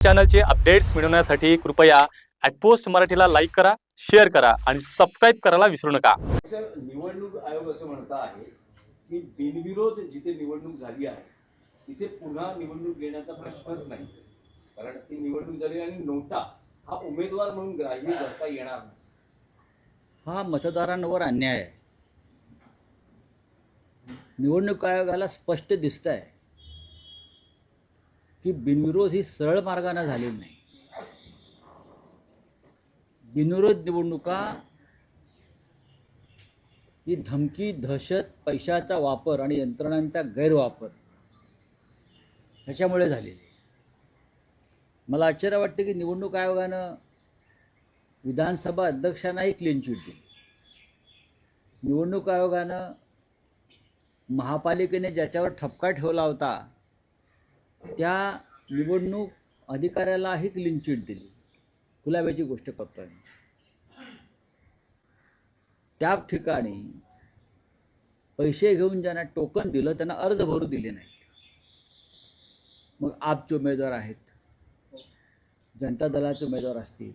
चॅनलचे updates मिळवण्यासाठी कृपया @post मराठीला लाईक करा, शेअर करा आणि सबस्क्राईब करायला विसरू नका। निवडणूक आयोग असं म्हणत आहे की बिनविरोध जिथे निवडणूक झाली आहे तिथे पुन्हा निवडणूक घेण्याचा प्रश्नच नाही, कारण ती निवडणूक झाली आणि नोटा हा उमेदवार म्हणून ग्राह्य धरता येणार नाही। हा मतदारांवर अन्याय आहे। निवडणूक आयोगाला स्पष्ट दिसत आहे की बिनविरोध ही सरळ मार्गाने झालेली नाही। बिनविरोध निवडणुका ही धमकी, दहशत, पैशाचा वापर आणि यंत्रणांचा गैरवापर ह्याच्यामुळे झालेली आहे। मला आश्चर्य वाटते की निवडणूक आयोगानं विधानसभा अध्यक्षांनाही क्लीन चिट दिली। निवडणूक आयोगानं महापालिकेने ज्याच्यावर ठपका ठेवला होता त्या निवडणूक अधिकाऱ्यालाही क्लीन चिट दिली। गुलाबाची गोष्ट करतोय। त्या ठिकाणी पैसे घेऊन ज्यांना टोकन दिलं त्यांना अर्ज भरू दिले नाहीत। मग आपचे उमेदवार आहेत, जनता दलाचे उमेदवार असतील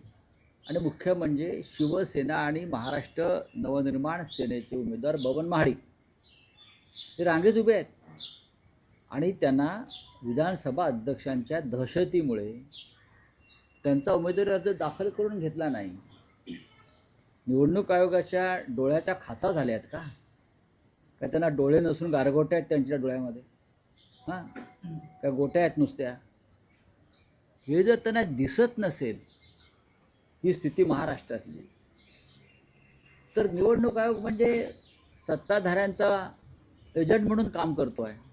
आणि मुख्य म्हणजे शिवसेना आणि महाराष्ट्र नवनिर्माण सेनेचे उमेदवार बबन महाडिक हे रांगेत उभे आहेत आणि त्यांना विधानसभा अध्यक्षांच्या दहशतीमुळे त्यांचा उमेदवारी अर्ज दाखल करून घेतला नाही। निवडणूक आयोगाच्या डोळ्याच्या खाचा झाल्या आहेत का? काय त्यांना डोळे नसून गारगोट्या आहेत त्यांच्या डोळ्यामध्ये? हां, काय गोट्या आहेत नुसत्या? हे जर त्यांना दिसत नसेल ही स्थिती महाराष्ट्रातली, तर निवडणूक आयोग म्हणजे सत्ताधाऱ्यांचा एजंट म्हणून काम करतो आहे।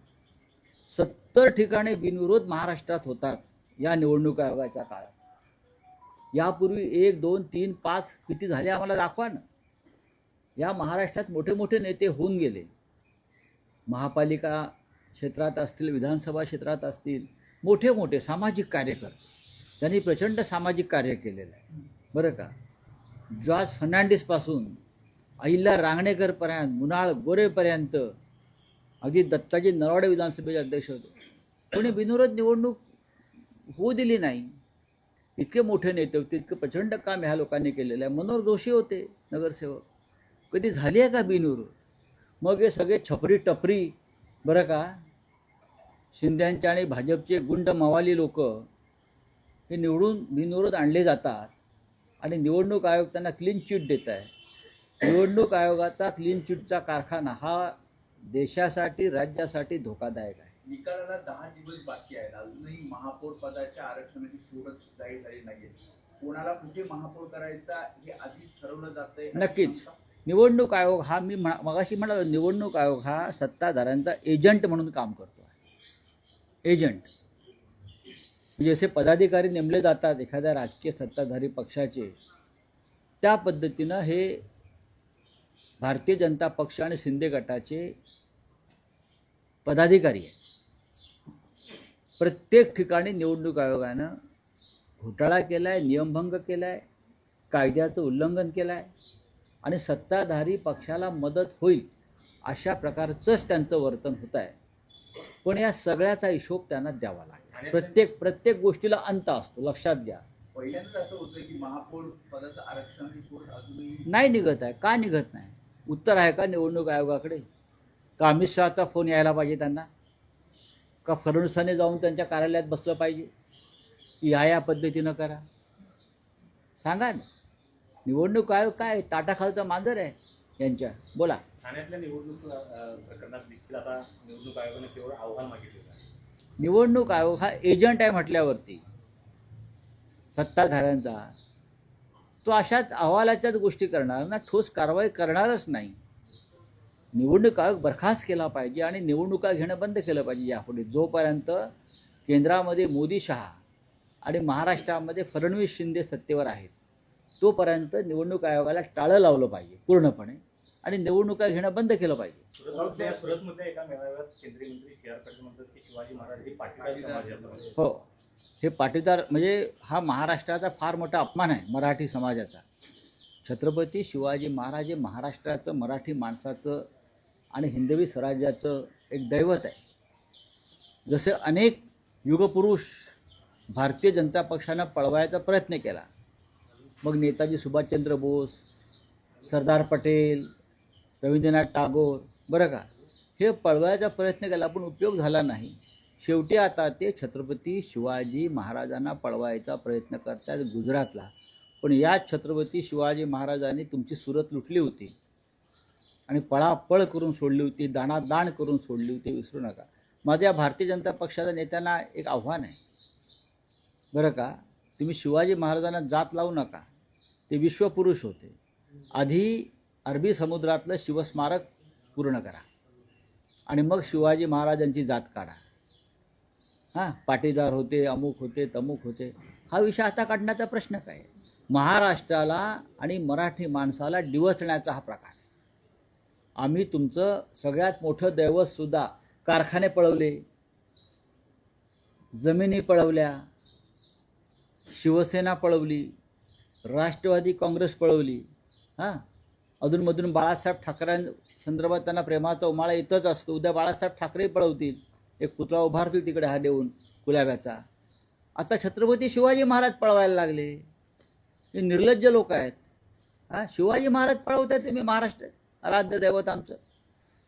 70 ठिकाणी बिनविरोध महाराष्ट्रात होतात या निवडणूक आयोगाच्या काळात। यापूर्वी 1, 2, 3, 5 किती झाले आम्हाला दाखवा ना। या महाराष्ट्रात मोठे मोठे नेते होऊन गेले, महापालिका क्षेत्रात असतील, विधानसभा क्षेत्रात असतील, मोठे मोठे सामाजिक कार्यकर्ते ज्यांनी प्रचंड सामाजिक कार्य केलेलं आहे बरं का। जॉर्ज फर्नांडिसपासून अहिल्या रांगणेकरपर्यंत, मुनाळ गोरेपर्यंत, अगदी दत्ताजी नरवाडे विधानसभेचे अध्यक्ष होते। कोणी बिनविरोध निवडणूक होऊ दिली नाही। इतके मोठे नेते होते, इतकं प्रचंड काम ह्या लोकांनी केलेलं आहे। मनोहर जोशी होते नगरसेवक, कधी झाली आहे का बिनविरोध? मग हे सगळे छपरी टपरी बरं का, शिंद्यांचे आणि भाजपचे गुंड मवाली लोक हे निवडून बिनविरोध आणले जातात आणि निवडणूक आयोग त्यांना क्लीन चिट देत आहे। निवडणूक आयोगाचा क्लीन चिटचा कारखाना हा देशासाठी, राज्यासाठी धोकादायक आहे। निकालाला 10 दिवस बाकी आहेत, अजूनही महापौर पदाच्या आरक्षणाची सोडत जाहीर झाली नाहीये। कोणाला कुठे महापौर करायचा हे आधीच ठरवलं जातंय। नक्कीच निवडणूक आयोग हा, मी मगाशी म्हणालो, निवडणूक आयोग हा सत्ताधाऱ्यांचा एजंट म्हणून काम करतो आहे। एजंट म्हणजे जसे पदाधिकारी नेमले जातात एखाद्या राजकीय सत्ताधारी पक्षाचे, त्या पद्धतीनं हे भारतीय जनता पक्ष आणि शिंदे गटाचे पदाधिकारी आहेत। प्रत्येक ठिकाणी निवडणूक आयोगानं घोटाळा केला आहे, नियमभंग केला आहे, कायद्याचं उल्लंघन केलं आहे आणि सत्ताधारी पक्षाला मदत होईल अशा प्रकारचंच त्यांचं वर्तन होत आहे। पण या सगळ्याचा हिशोब त्यांना द्यावा लागेल। प्रत्येक गोष्टीला अंत असतो, लक्षात घ्या। पहिल्यांदाच असं होतं की महापौर पदाचं आरक्षणाची सोडत अजूनही नाही निघत आहे। का निघत नाही? उत्तर आहे का निवडणूक आयोगाकडे? का अमित शहाचा फोन यायला पाहिजे त्यांना? का फडणवीसांनी जाऊन त्यांच्या कार्यालयात बसलं पाहिजे की या पद्धतीनं करा? सांगा ना। निवडणूक आयोग काय ताटाखालचा मांजर आहे यांच्या? बोला। ठाण्यातल्या निवडणूक प्रकरणात देखील आता निवडणूक आयोगाने केवळ आव्हान मागितलेलं आहे। निवडणूक आयोग हा एजंट आहे म्हटल्यावरती सत्ताधाऱ्यांचा, तो अशाच अहवालाच्याच गोष्टी करणार ना, ठोस कारवाई करणारच नाही। निवडणूक आयोग बरखास्त केला पाहिजे आणि निवडणुका घेणं बंद केलं पाहिजे यापुढे। जोपर्यंत केंद्रामध्ये मोदी शहा आणि महाराष्ट्रामध्ये फडणवीस शिंदे सत्तेवर आहेत तोपर्यंत निवडणूक आयोगाला टाळं लावलं पाहिजे पूर्णपणे आणि निवडणुका घेणं बंद केलं पाहिजे। सुरतमधल्या एका मेळाव्यात केंद्रीय मंत्री सी आर पाटील म्हणतात की शिवाजी महाराज हे पाटीदार समाजाचा। हो, हे पाटीदार म्हणजे हा महाराष्ट्राचा फार मोठा अपमान आहे मराठी समाजाचा। छत्रपती शिवाजी महाराज हे महाराष्ट्राचं, मराठी माणसाचं आणि हिंदवी स्वराज्याचं एक दैवत आहे। जसे अनेक युगपुरुष भारतीय जनता पक्षानं पळवायचा प्रयत्न केला. मग नेताजी सुभाषचंद्र बोस, सरदार पटेल, रवींद्रनाथ टागोर, बरं का, हे पळवायचा प्रयत्न केला पण उपयोग झाला नाही. शेवटी आता ते छत्रपती शिवाजी महाराजांना पळवायचा प्रयत्न करतात गुजरातला. पण या छत्रपती शिवाजी महाराजांनी तुमची सुरत लुटली होती आणि पळापळ करून सोडली होती, दाणादाण करून सोडली होती, विसरू नका. माझ्या भारतीय जनता पक्षाच्या नेत्यांना एक आव्हान आहे, बरं का, तुम्ही शिवाजी महाराजांना जात लावू नका. ते विश्वपुरुष होते. आधी अरबी समुद्रातलं शिवस्मारक पूर्ण करा आणि मग शिवाजी महाराजांची जात काढा. हां, पाटीदार होते, अमुक होते, तमुक होते, हा विषय आता काढण्याचा प्रश्न काय? महाराष्ट्राला आणि मराठी माणसाला डिवचण्याचा हा प्रकार आहे. आम्ही तुमचं सगळ्यात मोठं दैवतसुद्धा कारखाने पळवले, जमिनी पळवल्या, शिवसेना पळवली, राष्ट्रवादी काँग्रेस पळवली. हां, अधूनमधून बाळासाहेब ठाकरेंसंदर्भात त्यांना प्रेमाचा उमाळा येतच असतो. उद्या बाळासाहेब ठाकरे पळवतील, एक पुतळा उभारतील तिकडे हा देऊन कुलाब्याचा. आता छत्रपती शिवाजी महाराज पळवायला लागले. हे निर्लज्ज लोक आहेत. हां, शिवाजी महाराज पळवतात तुम्ही, महाराष्ट्र आराध्य दैवत आमचं.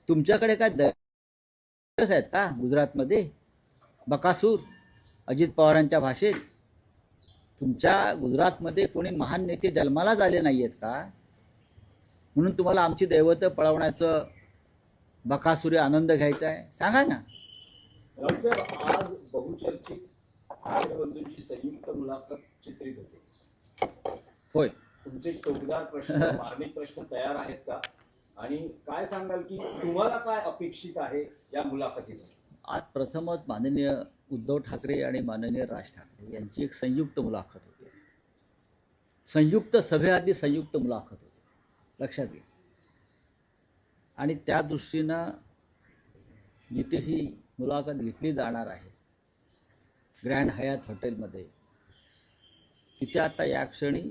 तुमच्याकडे काय दैवत आहेत का गुजरातमध्ये? बकासूर, अजित पवारांच्या भाषेत. तुमच्या गुजरातमध्ये कोणी महान नेते जन्मालाच आले नाही आहेत का? म्हणून तुम्हाला आमची दैवतं पळवण्याचं बकासुरी आनंद घ्यायचा आहे? सांगा ना. रावसाहेब, आज बहुचर्चित बंधूंची संयुक्त मुलाखत चित्रित होते. होय. तुमचे टोकदार प्रश्न, मार्मिक प्रश्न तयार आहेत का? आणि काय सांगाल की तुम्हाला काय अपेक्षित आहे या मुलाखतीतून? आज प्रथमच माननीय उद्धव ठाकरे आणि माननीय राज ठाकरे यांची एक संयुक्त मुलाखत होती. संयुक्त सभेआधी संयुक्त मुलाखत होती, लक्षात घ्या. आणि त्या दृष्टीनं जिथे ही मुलाखत घेतली जाणार आहे ग्रँड हयात हॉटेलमध्ये, तिथे आता या क्षणी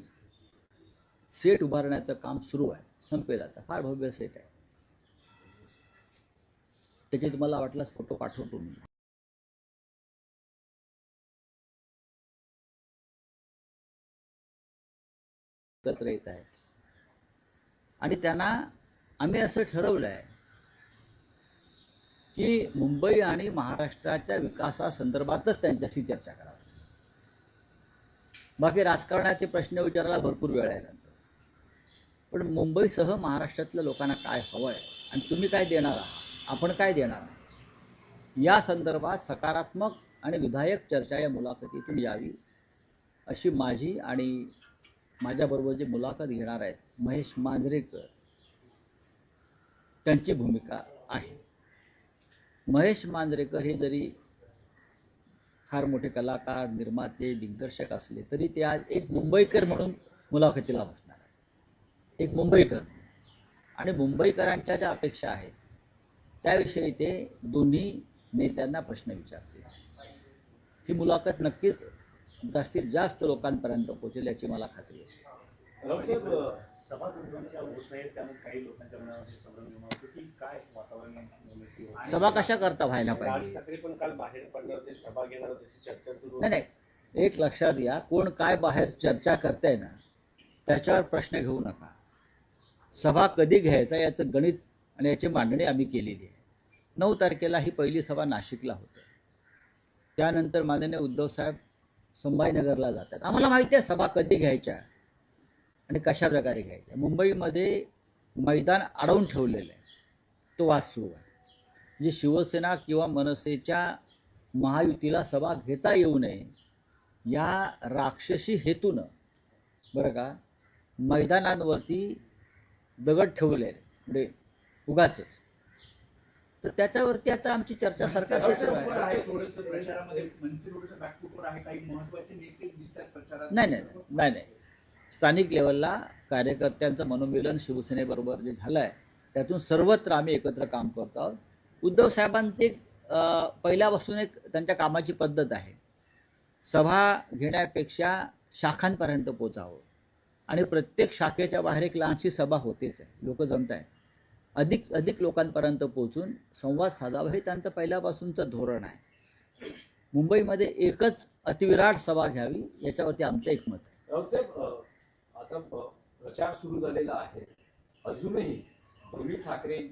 सेट उभारण्याचं काम सुरू आहे. संपेल आता, फार भव्य सेट आहे. त्याचे तुम्हाला वाटल्यास फोटो पाठवतो मी. एकत्र येत आहेत आणि त्यांना आम्ही असं ठरवलं आहे की मुंबई आणि महाराष्ट्राच्या विकासासंदर्भातच त्यांच्याशी चर्चा करावी. बाकी राजकारणाचे प्रश्न विचारायला भरपूर वेळ आहे नंतर. पण मुंबईसह महाराष्ट्रातल्या लोकांना काय हवं आहे आणि तुम्ही काय देणार आहात, आपण काय देणार आहे, या संदर्भात सकारात्मक आणि विधायक चर्चा या मुलाखतीतून यावी अशी माझी आणि माझ्याबरोबर जे मुलाखत घेणार आहेत महेश मांजरेकर त्यांची भूमिका आहे. महेश मांजरेकर हे जरी फार मोठे कलाकार, निर्माते, दिग्दर्शक असले तरी ते आज एक मुंबईकर म्हणून मुलाखतीला बसणार आहे. एक मुंबईकर आणि मुंबईकरांच्या ज्या अपेक्षा आहेत त्याविषयी ते दोन्ही नेत्यांना प्रश्न विचारतील. ही मुलाखत नक्कीच जास्तीत जास्त लोकांपर्यंत पोहोचेल याची मला खात्री आहे. रावसाहेब, सभागृहांच्या होत नाहीत, त्यामुळे काही लोकांच्या मनामध्ये संभ्रम निर्माण होतो की काय वातावरण निर्मिती होईल. सभा कशा करता व्हायला राज पाहिजे? ठाकरे पण काल बाहेर पडले होते, सभा घेणार होते, त्याची चर्चा सुरू नाही, एक लक्षात घ्या, कोण काय बाहेर चर्चा करताय ना त्याच्यावर प्रश्न घेऊ नका. सभा कधी घ्यायचा याचं गणित आणि याची मांडणी आम्ही केलेली आहे. 9 तारखेला ही पहिली सभा नाशिकला होते. त्यानंतर माननीय उद्धव साहेब संभाजीनगरला जातात. आम्हाला माहिती आहे सभा कधी घ्यायच्या आणि कशा प्रकारे घ्यायच्या. मुंबईमध्ये मैदान अडवून ठेवलेलं आहे, तो वाद सुरू आहे. म्हणजे शिवसेना किंवा मनसेच्या महायुतीला सभा घेता येऊ नये या राक्षसी हेतूनं, बरं का, मैदानांवरती दगड ठेवले म्हणजे उगाच. तर त्याच्यावरती आता आमची चर्चा सरकारशी सुरू आहे. थोडंसं प्रचारामध्ये मनसे थोडंसं बॅकफुटवर आहे, काही महत्वाचे नेते दिसतात प्रचारात. नाही. स्थानिक लेवलला कार्यकर्त्यांचं मनोमिलन शिवसेनेबरोबर जे झालं आहे त्यातून सर्वत्र आम्ही एकत्र काम करतो आहोत. उद्धव साहेबांचे पहिल्यापासून एक त्यांच्या कामाची पद्धत आहे, सभा घेण्यापेक्षा शाखांपर्यंत पोचावं आणि प्रत्येक शाखेच्या बाहेर एक लहानशी सभा होतेच आहे. लोक जमत आहेत, अधिक लोकांपर्यंत पोहोचून संवाद साधावा हे त्यांचं पहिल्यापासूनचं धोरण आहे. मुंबईमध्ये एकच अतिविराट सभा घ्यावी याच्यावरती आमचं एकमत आहे. राऊत साहेब, आता प्रचार सुरू झालेला आहे. अजूनही दोन्ही ठाकरे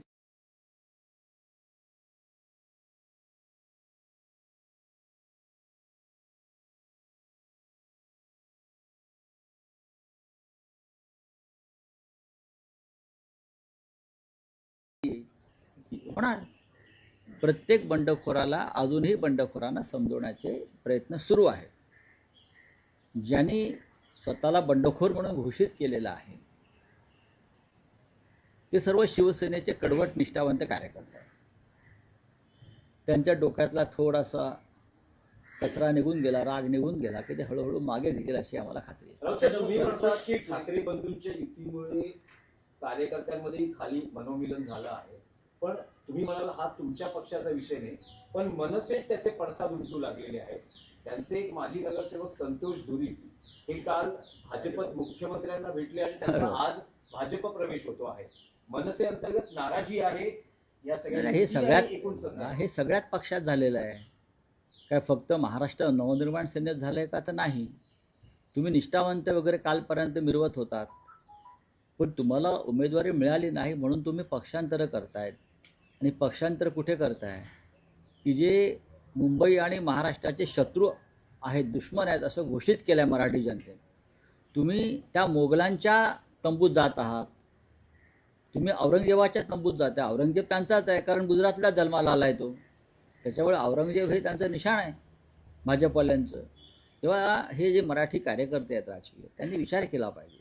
होणार. प्रत्येक बंडखोराला अजूनही बंडखोरांना समजवण्याचे प्रयत्न सुरू आहे. ज्यांनी स्वतःला बंडखोर म्हणून घोषित केलेलं आहे ते सर्व शिवसेनेचे कडवट निष्ठावंत कार्यकर्ते आहेत. त्यांच्या डोक्यातला थोडासा कचरा निघून गेला, राग निघून गेला की ते हळूहळू मागे घेतील अशी आम्हाला खात्री आहे. राऊत साहेब, तुम्ही म्हणता की ठाकरे बंधूंच्या युतीमुळे कार्यकर्त्यांमध्येही खाली मनोमिलन झालं आहे, पण तुम्ही म्हणाल हा तुमच्या पक्षाचा विषय नाही, पण मनसे त्याचे पडसाद उमटू लागलेले आहेत. त्यांचे एक माजी नगरसेवक संतोष धुरी हे काल भाजपत मुख्यमंत्र्यांना भेटले आणि त्यांचा आज भाजप प्रवेश होतो आहे. मनसे अंतर्गत नाराजी आहे या सगळ्या हे सगळ्यात एकूण संदर्भात. हे सगळ्यात पक्षात झालेलं आहे. काय फक्त महाराष्ट्र नवनिर्माण सेनेत झालंय का? तर नाही. तुम्ही निष्ठावंत वगैरे कालपर्यंत मिरवत होतात, पण तुम्हाला उमेदवारी मिळाली नाही म्हणून तुम्ही पक्षांतर करतायत. आणि पक्षांतर कुठे करताय की जे मुंबई आणि महाराष्ट्राचे शत्रू आहेत, दुश्मन आहेत असं घोषित केलं आहे मराठी जनतेने. तुम्ही त्या मोगलांच्या तंबूत जात आहात, तुम्ही औरंगजेबाच्या तंबूत जाता. औरंगजेब त्यांचाच आहे, कारण गुजरातला जन्माला आला आहे तो. त्याच्यामुळे औरंगजेब हे त्यांचं निशाण आहे भाजपवाल्यांचं. तेव्हा हे जे मराठी कार्यकर्ते आहेत राजकीय, त्यांनी विचार केला पाहिजे.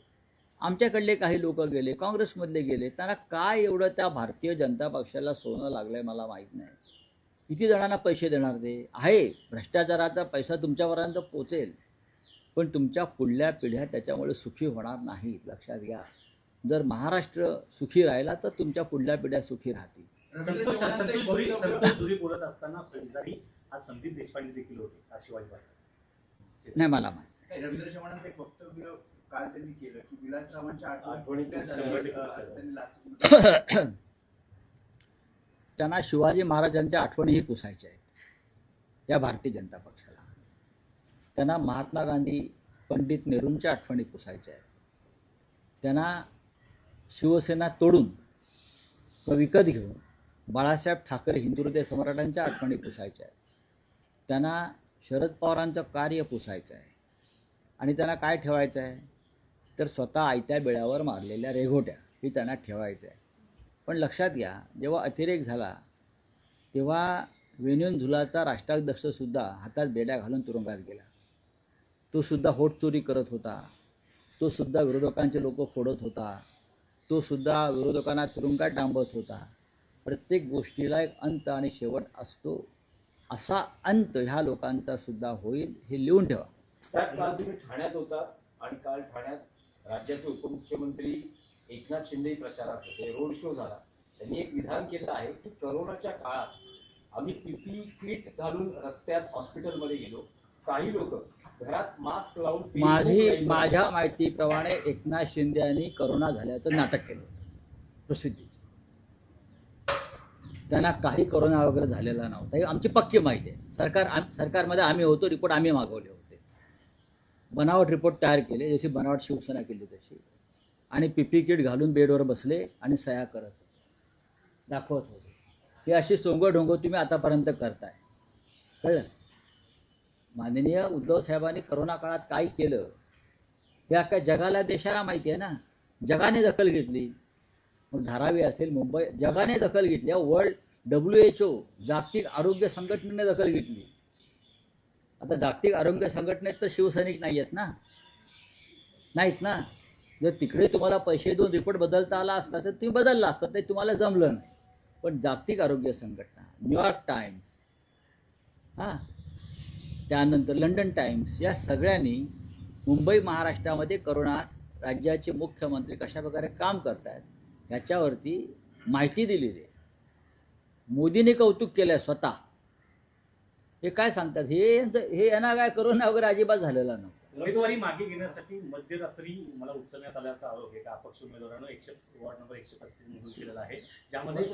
आमच्याकडले काही लोक गेले, काँग्रेसमधले गेले, त्यांना काय एवढं त्या भारतीय जनता पक्षाला सोनं लागलं आहे मला माहीत नाही. किती जणांना पैसे देणार ते आहे. भ्रष्टाचाराचा पैसा तुमच्यापर्यंत पोचेल, पण तुमच्या पुढल्या पिढ्या त्याच्यामुळे सुखी होणार नाहीत, लक्षात घ्या. जर महाराष्ट्र सुखी राहिला तर तुमच्या पुढल्या पिढ्या सुखी राहतील. संतोष धुरी बोलत असताना शेजारी आज संदीप देशपांडे देखील होते, आज शिवाजी पार्क. नाही मला माहिती. रवींद्र चव्हाणांचं एक वक्तव्य काल त्यांनी केलं की विलासरावांच्या आठवणी त्यांना शिवाजी महाराजांच्या आठवणीही पुसायच्या आहेत या भारतीय जनता पक्षाला. त्यांना महात्मा गांधी, पंडित नेहरूंच्या आठवणी पुसायच्या आहेत. त्यांना शिवसेना तोडून विकत घेऊन बाळासाहेब ठाकरे हिंदुहृदय सम्राटांच्या आठवणी पुसायच्या आहेत. त्यांना शरद पवारांचं कार्य पुसायचं आहे. आणि त्यांना काय ठेवायचं आहे तर स्वतः आयत्या बेळावर मारलेल्या रेघोट्या ही त्यांना ठेवायचं आहे. पण लक्षात घ्या, जेव्हा अतिरेक झाला तेव्हा वेणुझुलाचा राष्ट्राध्यक्षसुद्धा हातात बेड्या घालून तुरुंगात गेला. तो सुद्धा होट चोरी करत होता, तो सुद्धा विरोधकांचे लोक फोडत होता, तो सुद्धा विरोधकांना तुरुंगात डांबत होता. प्रत्येक गोष्टीला एक अंत आणि शेवट असतो. असा अंत ह्या लोकांचा सुद्धा होईल हे लिहून ठेवा. साहेब, काल तुम्ही ठाण्यात होता आणि काल ठाण्यात राज्याचे उपमुख्यमंत्री एकनाथ शिंदे प्रचारात होते, रोड शो झाला. त्यांनी एक विधान केलं आहे की करोनाच्या काळात आम्ही पीपी किट घालून रस्त्यात हॉस्पिटलमध्ये गेलो, काही लोक घरात मास्क लावून माझ्या माहितीप्रमाणे एकनाथ शिंदे यांनी करोना झाल्याचं नाटक केलं प्रसिद्धीचं. त्यांना काही करोना वगैरे झालेला नव्हता, ही आमची पक्की माहिती आहे. सरकारमध्ये आम्ही होतो, रिपोर्ट आम्ही मागवले होते. बनावट रिपोर्ट तयार केले, जशी बनावट शिवसेना केली तशी. आणि पीपी किट घालून बेडवर बसले आणि सह्या करत होते, दाखवत होते. ही अशी सोंगडोंग तुम्ही आतापर्यंत करताय, कळलं. माननीय उद्धव साहेबांनी करोना काळात काय केलं हे अख्ख्या जगाला, देशाला माहिती आहे ना. जगाने दखल घेतली. मग धारावी असेल, मुंबई, जगाने दखल घेतली. वर्ल्ड WHO जागतिक आरोग्य संघटनेने दखल घेतली. आता जागतिक आरोग्य संघटनेत तर शिवसैनिक नाही आहेत ना, नाहीत ना. जर तिकडे तुम्हाला पैसे देऊन रिपोर्ट बदलता आला असता तर तुम्ही बदलला असता, ते तुम्हाला जमलं नाही. पण जागतिक आरोग्य संघटना, न्यूयॉर्क टाइम्स, त्यानंतर लंडन टाइम्स, या सगळ्यांनी मुंबई महाराष्ट्रामध्ये करोना राज्याचे मुख्यमंत्री कशा प्रकारे काम करत आहेत ह्याच्यावरती माहिती दिलेली आहे. मोदींनी कौतुक केलं आहे स्वतः. हे काय सांगतात, हे यांना काय करोना वगैरे अजिबात झालेला नव्हता. उमेदवारी मागे घेण्यासाठी मध्यरात्री मला उचलण्यात आल्याचा आरोप आहे. अपक्ष उमेदवारानं वार्ड नंबर 135 मंजूर केलेला आहे, ज्यामध्ये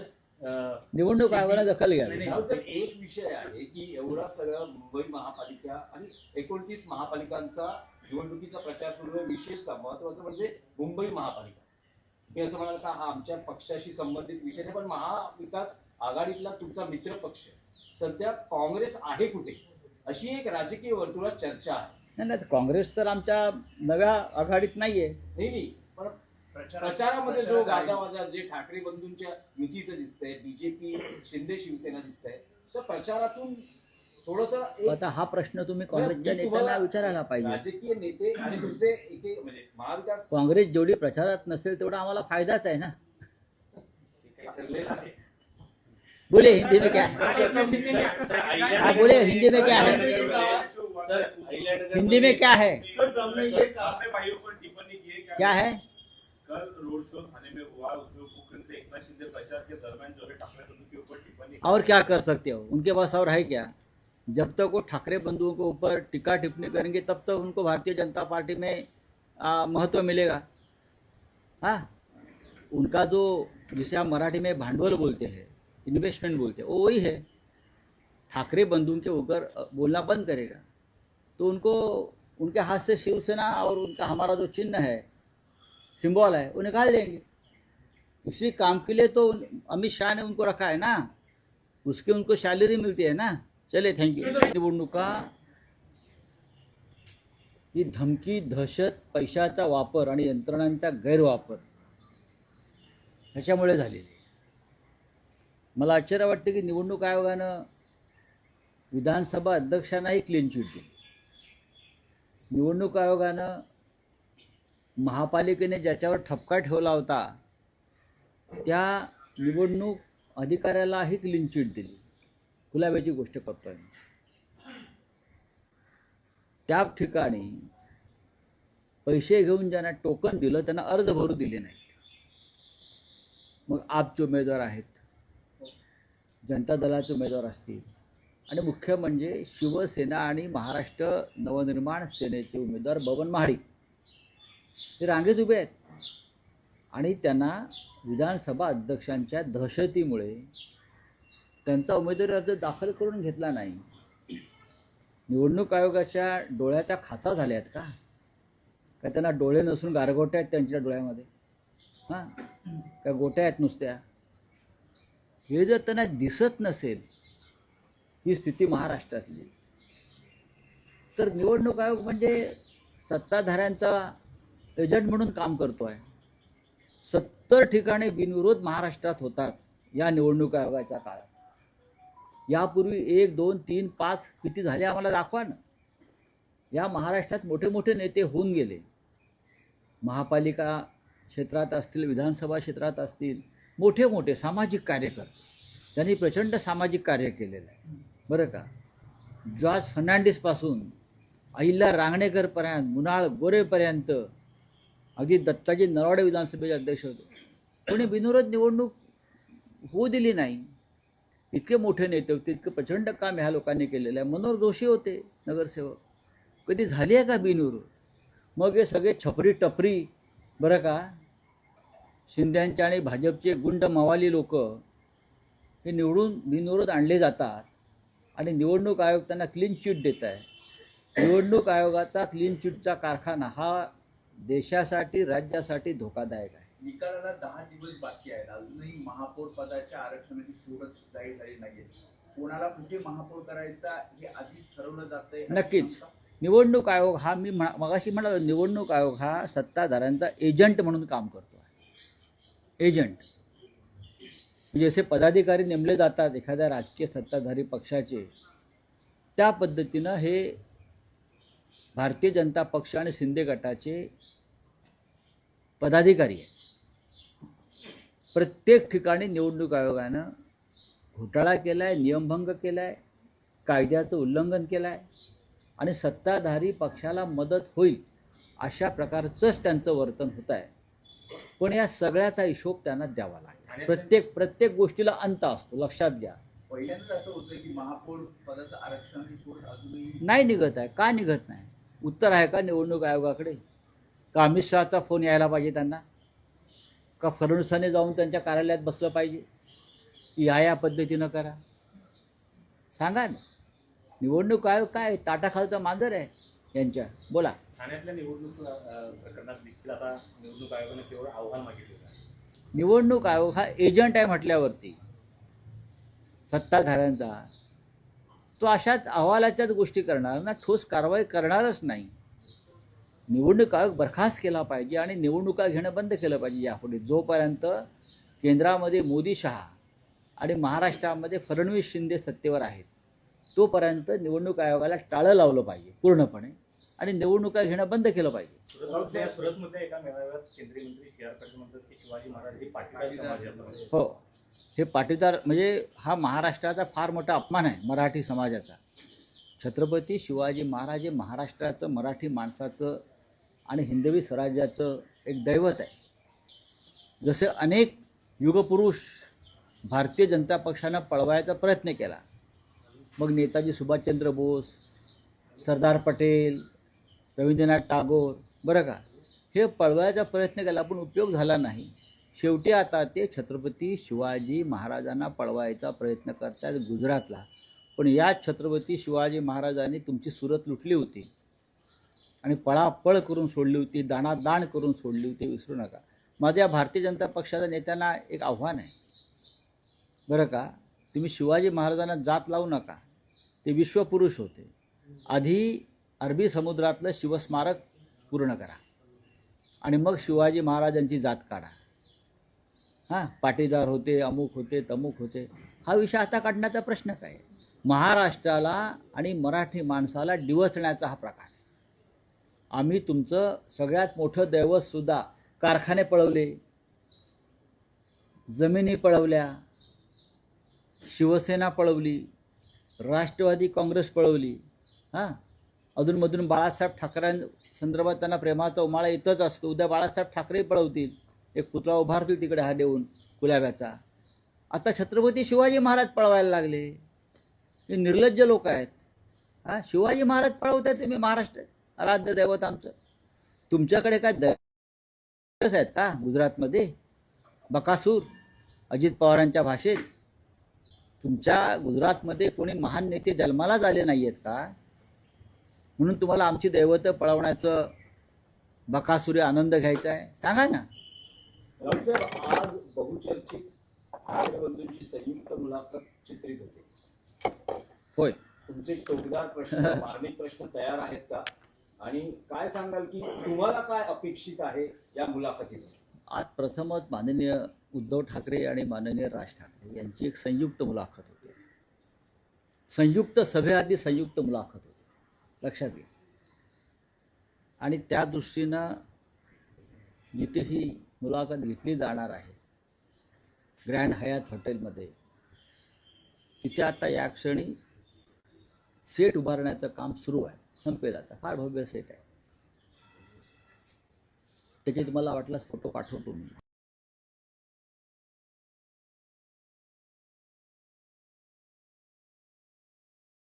निवडणूक आयोगाने दखल घ्यावी. नाही, राव साहेब, एक विषय आहे की एवढा सगळा मुंबई महापालिका आणि 29 महापालिकांचा निवडणुकीचा प्रचार सुरू आहे. विशेषतः महत्वाचं म्हणजे मुंबई महापालिका. मी असं म्हणाल का हा आमच्या पक्षाशी संबंधित विषय नाही, पण महाविकास आघाडीतला तुमचा मित्र पक्ष सध्या काँग्रेस आहे कुठे, अशी एक राजकीय वर्तुळात चर्चा आहे. नाही नाही, काँग्रेस तर आमच्या नव्या आघाडीत नाहीये. नाही पण प्रचारामध्ये जो गाजावाजा जे ठाकरे बंधूंच्या युतीचं दिसतंय, बीजेपी शिंदे शिवसेना दिसतंय, तर प्रचारातून थोडस आता हा प्रश्न तुम्ही काँग्रेसच्या नेत्यांना विचारायला पाहिजे. राजकीय नेते आणि तुमचे म्हणजे महाविकास काँग्रेस जेवढी प्रचारात नसेल तेवढा आम्हाला फायदाच आहे ना. ठरलेला आहे. बोले हिंदी में क्या है? हाँ बोले हिंदी में क्या है? हिंदी में क्या है? अपने भाइयों पर टिप्पणी की है क्या है? कल रोड शो थाने में हुआ, उसमें मुख्यमंत्री एकनाथ शिंदे प्रचार के दरमियान जो है ठाकरे बंधु के ऊपर टिप्पणी की। और क्या कर सकते हो, उनके पास और है क्या? जब तक वो ठाकरे बंधुओं के ऊपर टीका टिप्पणी करेंगे तब तक उनको भारतीय जनता पार्टी में महत्व मिलेगा. हाँ, उनका जो जिसे हम मराठी में भांडवल बोलते हैं, इन्वेस्टमेंट बोलते हैं, वो वही है. ठाकरे बंधुओं के ऊपर बोलना बंद करेगा तो उनको उनके हाथ से शिवसेना और उनका हमारा जो चिन्ह है, सिंबल है, वो निकाल देंगे. इसी काम के लिए तो अमित शाह ने उनको रखा है ना, उसके उनको सैलरी मिलती है ना. चले, थँक्यू. निवडणुका ही धमकी, दहशत, पैशाचा वापर आणि यंत्रणांचा गैरवापर ह्याच्यामुळे झालेली. मला आश्चर्य वाटते की निवडणूक आयोगानं विधानसभा अध्यक्षांनाही क्लीन चिट दिली. निवडणूक आयोगानं महापालिकेने ज्याच्यावर ठपका ठेवला होता त्या निवडणूक अधिकाऱ्यालाही क्लीन चिट दिली. गुलाबाची गोष्ट करतोय. त्या ठिकाणी पैसे घेऊन ज्यांना टोकन दिलं त्यांना अर्ज भरू दिले नाहीत. मग आपचे उमेदवार आहेत, जनता दलाचे उमेदवार असतील, आणि मुख्य म्हणजे शिवसेना आणि महाराष्ट्र नवनिर्माण सेनेचे उमेदवार बबन महाडिक ते रांगेत उभे आहेत आणि त्यांना विधानसभा अध्यक्षांच्या दहशतीमुळे त्यांचा उमेदवारी अर्ज दाखल करून घेतला नाही. निवडणूक आयोगाच्या डोळ्याच्या खाचा झाल्या आहेत का? का त्यांना डोळे नसून गारगोट्या आहेत त्यांच्या डोळ्यामध्ये? हां, काय गोट्या आहेत नुसत्या? हे जर त्यांना दिसत नसेल ही स्थिती महाराष्ट्रातली, तर निवडणूक आयोग म्हणजे सत्ताधाऱ्यांचा एजंट म्हणून काम करतो आहे. 70 ठिकाणी बिनविरोध महाराष्ट्रात होतात या निवडणूक आयोगाच्या काळात. यापूर्वी 1, 2, 3, 5 किती झाले आम्हाला दाखवा ना. या महाराष्ट्रात मोठे मोठे नेते होऊन गेले. महापालिका क्षेत्रात असतील, विधानसभा क्षेत्रात असतील, मोठे मोठे सामाजिक कार्यकर्ते ज्यांनी प्रचंड सामाजिक कार्य केलेलं आहे. बरं का, जॉर्ज फर्नांडिसपासून अहिल्या रांगणेकरपर्यंत, मुनाळ गोरेपर्यंत, अगदी दत्ताजी नरवाडे विधानसभेचे अध्यक्ष होते. कोणी बिनविरोध निवडणूक होऊ दिली नाही. इतके मोठे नेते होते, इतकं प्रचंड काम ह्या लोकांनी केलेलं आहे. मनोहर जोशी होते नगरसेवक, कधी झाली आहे का बिनविरोध? मग हे सगळे छपरी टपरी, बरं का, शिंद्यांचे आणि भाजपचे गुंड मवाली लोक हे निवडून बिनविरोध आणले जातात आणि निवडणूक आयोग त्यांना क्लीन चिट देत आहे. निवडणूक आयोगाचा क्लीन चिटचा कारखाना हा देशासाठी, राज्यासाठी धोकादायक आहे. निकालाला 10 दिवस बाकी आहेत. अजूनही महापौर पदाच्या आरक्षणाची सोडत जाहीर झाली नाहीये. कोणाला कुठे महापौर करायचा हे आधीच ठरवलं जातंय. नक्कीच. निवडणूक आयोग हा, मी मगाशी म्हणालो, निवडणूक आयोग हा सत्ताधाऱ्यांचा एजंट म्हणून काम करतो आहे. एजंट जसे पदाधिकारी नेमले जातात एखाद्या राजकीय सत्ताधारी पक्षाचे, त्या पद्धतीनं हे भारतीय जनता पक्ष आणि शिंदे गटाचे पदाधिकारी आहेत. प्रत्येक ठिकाणी निवडणूक आयोगानं घोटाळा केला आहे, नियमभंग केला आहे, कायद्याचं उल्लंघन केलं आहे आणि सत्ताधारी पक्षाला मदत होईल अशा प्रकारचंच त्यांचं वर्तन होत आहे. पण या सगळ्याचा हिशोब त्यांना द्यावा लागेल. प्रत्येक गोष्टीला अंत असतो, लक्षात घ्या. पहिल्यांदाच असं होतं की महापौर पदाचं आरक्षणाची सोडत अजूनही नाही निघत आहे. का निघत नाही? उत्तर आहे का निवडणूक आयोगाकडे? का अमित शहाचा फोन यायला पाहिजे त्यांना? का फडणवीसांनी जाऊन त्यांच्या कार्यालयात बसलं पाहिजे? या पद्धतीनं करा. सांगा ना. निवडणूक आयोग काय ताटाखालचा मांजर आहे यांच्या. बोला. ठाण्यातल्या निवडणूक प्रकरणात देखील आता निवडणूक आयोगाने केवळ आव्हान मागितलेलं आहे. निवडणूक आयोग हा एजंट आहे म्हटल्यावरती सत्ताधाऱ्यांचा, तो अशाच अहवालाच्याच गोष्टी करणार ना, ठोस कारवाई करणारच नाही. निवडणूक आयोग बरखास्त केला पाहिजे आणि निवडणुका घेणं बंद केलं पाहिजे यापुढे. जोपर्यंत केंद्रामध्ये मोदी शहा आणि महाराष्ट्रामध्ये फडणवीस शिंदे सत्तेवर आहेत तोपर्यंत निवडणूक आयोगाला टाळं लावलं पाहिजे पूर्णपणे आणि निवडणुका घेणं बंद केलं पाहिजे. सुरतमधल्या एका मेळाव्यात केंद्रीय मंत्री सी आर पाटील म्हणतात की शिवाजी महाराज हे पाटीदार समाजाचं. हो, हे पाटीदार म्हणजे हा महाराष्ट्राचा फार मोठा अपमान आहे मराठी समाजाचा. छत्रपती शिवाजी महाराज हे महाराष्ट्राचं, मराठी माणसाचं आणि हिंदवी स्वराज्याचं एक दैवत आहे. जसे अनेक युगपुरुष भारतीय जनता पक्षानं पळवायचा प्रयत्न केला, मग नेताजी सुभाषचंद्र बोस, सरदार पटेल, रवींद्रनाथ टागोर, बरं का, हे पळवायचा प्रयत्न केला पण उपयोग झाला नाही. शेवटी आता ते छत्रपती शिवाजी महाराजांना पळवायचा प्रयत्न करतात गुजरातला. पण या छत्रपती शिवाजी महाराजांनी तुमची सुरत लुटली होती आणि पळापळ करून सोडली होती, दाणादाण करून सोडली होती, विसरू नका. माझ्या भारतीय जनता पक्षाच्या नेत्यांना एक आव्हान आहे, बरं का, तुम्ही शिवाजी महाराजांना जात लावू नका. ते विश्वपुरुष होते. आधी अरबी समुद्रातलं शिवस्मारक पूर्ण करा आणि मग शिवाजी महाराजांची जात काढा. हां, पाटीदार होते, अमुक होते, तमुक होते, हा विषय आता काढण्याचा प्रश्न काय. महाराष्ट्राला आणि मराठी माणसाला डिवचण्याचा हा प्रकार आहे. आम्ही तुमचं सगळ्यात मोठं दैवतसुद्धा कारखाने पळवले, जमिनी पळवल्या, शिवसेना पळवली, राष्ट्रवादी काँग्रेस पळवली. हां, अधूनमधून बाळासाहेब ठाकरेंसंदर्भात त्यांना प्रेमाचा उमाळा येतच असतो. उद्या बाळासाहेब ठाकरे पळवतील, एक पुतळा उभारतील तिकडे हा देऊन कुलाब्याचा. आता छत्रपती शिवाजी महाराज पळवायला लागले. हे निर्लज्ज लोक आहेत. हां, शिवाजी महाराज पळवतात तुम्ही, महाराष्ट्र आराध्य दैवत आमचं. तुमच्याकडे काय दैवत आहेत का गुजरातमध्ये? बकासूर, अजित पवारांच्या भाषेत. तुमच्या गुजरातमध्ये कोणी महान नेते जन्मालाच आले नाही आहेत का? म्हणून तुम्हाला आमची दैवतं पळवण्याचं बकासुरी आनंद घ्यायचा आहे? सांगा ना. रावसाहेब, आज बहुचर्चित बंधूंची संयुक्त मुलाखत चित्रित होते. होय. तुमचे टोकदार प्रश्न, मार्मिक प्रश्न तयार आहेत का? आणि काय सांगाल की तुम्हाला काय अपेक्षित आहे या मुलाखतीतून? आज प्रथमच माननीय उद्धव ठाकरे आणि माननीय राज ठाकरे यांची एक संयुक्त मुलाखत होती. संयुक्त सभेआधी संयुक्त मुलाखत होती, लक्षात घ्या. आणि त्या दृष्टीनं जिथे ही मुलाखत घेतली जाणार आहे ग्रँड हयात हॉटेलमध्ये, तिथे आता या क्षणी सेट उभारण्याचं काम सुरू आहे. संपेल आता, फार भव्य सेट आहे. त्याचे तुम्हाला वाटल्यास फोटो पाठवतो मी.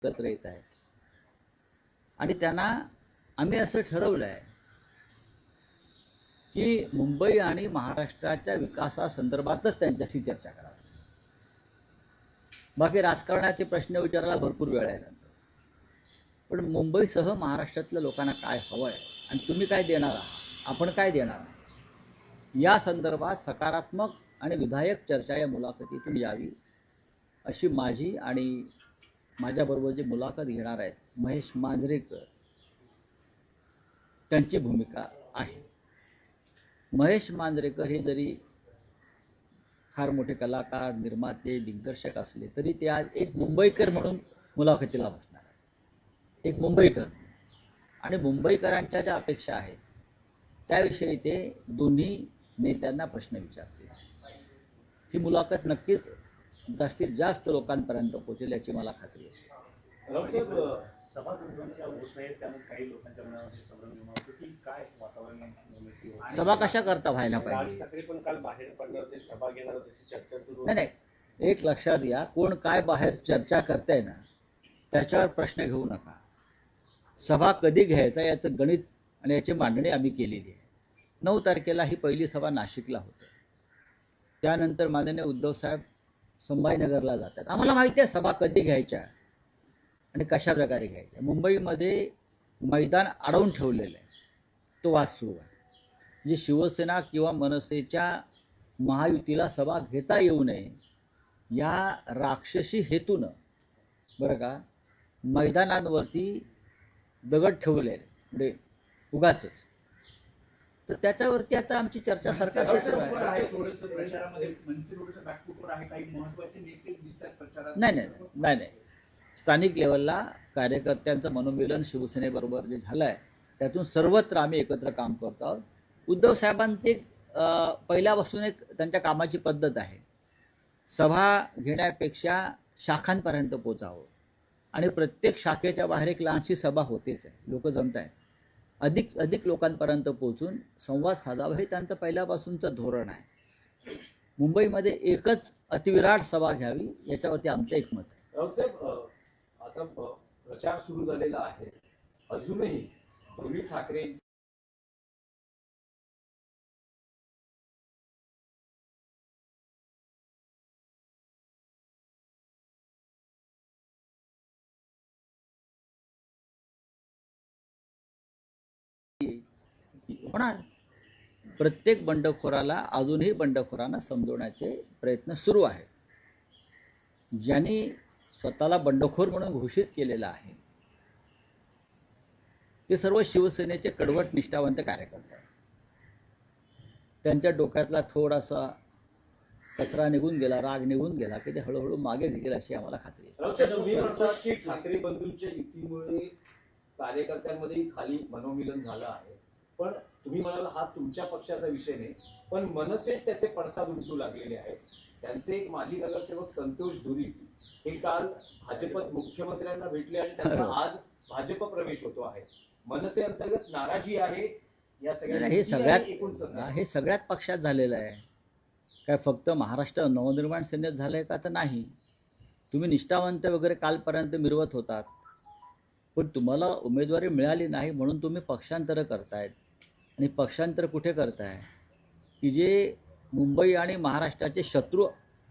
एकत्र येत आहेत आणि त्यांना आम्ही असं ठरवलं आहे की मुंबई आणि महाराष्ट्राच्या विकासासंदर्भातच त्यांच्याशी चर्चा करावी. बाकी राजकारणाचे प्रश्न विचारायला भरपूर वेळ आहे नंतर. पण मुंबईसह महाराष्ट्रातल्या लोकांना काय हवं आहे आणि तुम्ही काय देणार आहात, आपण काय देणार आहात, या संदर्भात सकारात्मक आणि विधायक चर्चा या मुलाखतीतून यावी अशी माझी आणि माझ्याबरोबर जे मुलाखत घेणार आहेत महेश मांजरेकर त्यांची भूमिका आहे. महेश मांजरेकर हे जरी फार मोठे कलाकार, निर्माते, दिग्दर्शक असले तरी ते आज एक मुंबईकर म्हणून मुलाखतीला बसणार आहे. एक मुंबईकर आणि मुंबईकरांच्या ज्या अपेक्षा आहेत त्याविषयी ते दोन्ही नेत्यांना प्रश्न विचारतील. ही मुलाखत नक्कीच जास्तीत जास्त लोकांपर्यंत पोहोचेल याची मला खात्री आहे. सभा तुमच्या होत नाहीत, त्यामुळे काही लोकांच्या मनामध्ये संभ्रम निर्माण होतो की काय वातावरण निर्मिती होते. सभा कशा करता व्हायला राज पाहिजे? ठाकरे पण काल बाहेर पडणार होते, सभा घेणार होते, चर्चा सुरू नाही, एक लक्षात घ्या, कोण काय बाहेर चर्चा करताय ना त्याच्यावर प्रश्न घेऊ नका. सभा कधी घ्यायचा याचं गणित आणि याची मांडणी आम्ही केलेली आहे. 9 तारखेला ही पहिली सभा नाशिकला होते. त्यानंतर माननीय उद्धव साहेब संभाजीनगरला जातात. आम्हाला माहिती आहे सभा कधी घ्यायच्या आणि कशा प्रकारे घ्यायच्या. मुंबईमध्ये मैदान अडवून ठेवलेलं आहे, तो वाद सुरू आहे. म्हणजे शिवसेना किंवा मनसेच्या महायुतीला सभा घेता येऊ नये या राक्षसी हेतूनं बरं का मैदानांवरती दगड ठेवले म्हणजे उगाचच. तर त्याच्यावरती आता आमची चर्चा सरकारशी सुरू आहे. थोडंसं प्रचारामध्ये मनसे थोडंसं बॅकफुटवर आहे. काही महत्वाचे नेते दिसतात प्रचारात. नाही. स्थानिक लेवलला कार्यकर्त्यांचं मनोमिलन शिवसेनेबरोबर जे झालं आहे त्यातून सर्वत्र आम्ही एकत्र काम करतो आहोत. उद्धव साहेबांचे पहिल्यापासून एक त्यांच्या कामाची पद्धत आहे, सभा घेण्यापेक्षा शाखांपर्यंत पोचावं आणि प्रत्येक शाखेच्या बाहेर एक लहानशी सभा होतेच आहे. लोक जमत आहेत, अधिक लोकांपर्यंत पोहोचून संवाद साधावा हे त्यांचं पहिल्यापासूनचं धोरण आहे. मुंबईमध्ये एकच अतिविराट सभा घ्यावी याच्यावरती आमचं एकमत आहे. राऊत साहेब, आता प्रचार सुरू झालेला आहे, अजूनही दोन्ही ठाकरे होणार. प्रत्येक बंडखोराला अजूनही बंडखोरांना समजवण्याचे प्रयत्न सुरू आहेत. ज्यांनी स्वतःला बंडखोर म्हणून घोषित केलेलं आहे ते सर्व शिवसेनेचे कडवट निष्ठावंत कार्यकर्ते आहेत. त्यांच्या डोक्यातला थोडासा कचरा निघून गेला, राग निघून गेला की ते हळूहळू मागे घेतील अशी आम्हाला खात्री आहे. राऊत साहेब, तुम्ही म्हणतात की ठाकरे बंधूंच्या युतीमुळे कार्यकर्त्यांमध्येही खाली मनोमिलन झालं आहे, पण तुम्ही म्हणाल हा तुमच्या पक्षाचा विषय नाही, पण मनसे त्याचे पडसाद उमटू लागलेले आहेत. त्यांचे एक माजी नगरसेवक संतोष धुरी हे काल भाजपत मुख्यमंत्र्यांना भेटले आणि त्यांचा आज भाजप प्रवेश होतो आहे. मनसे अंतर्गत नाराजी आहे या सगळ्या हे सगळ्यात पक्षात झालेलं आहे. काय फक्त महाराष्ट्र नवनिर्माण सेनेत झालंय का? तर नाही. तुम्ही निष्ठावंत वगैरे कालपर्यंत मिरवत होतात, पण तुम्हाला उमेदवारी मिळाली नाही म्हणून तुम्ही पक्षांतर करतायत. आणि पक्षांतर कुठे करताय की जे मुंबई आणि महाराष्ट्राचे शत्रू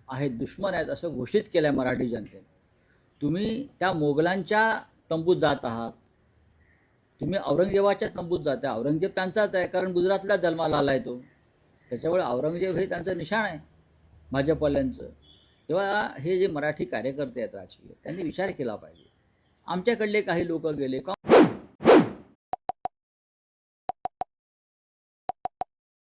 आहेत, दुश्मन आहेत असं घोषित केलं आहे मराठी जनतेने. तुम्ही त्या मोगलांच्या तंबूत जात आहात, तुम्ही औरंगजेबाच्या तंबूत जात आहे. औरंगजेब त्यांचाच आहे, कारण गुजरातला जन्माला आला आहे तो, त्याच्यामुळे औरंगजेब हे त्यांचं निशाण आहे भाजपवाल्यांचं. तेव्हा हे जे मराठी कार्यकर्ते आहेत राजकीय, त्यांनी विचार केला पाहिजे. आमच्याकडले काही लोक गेले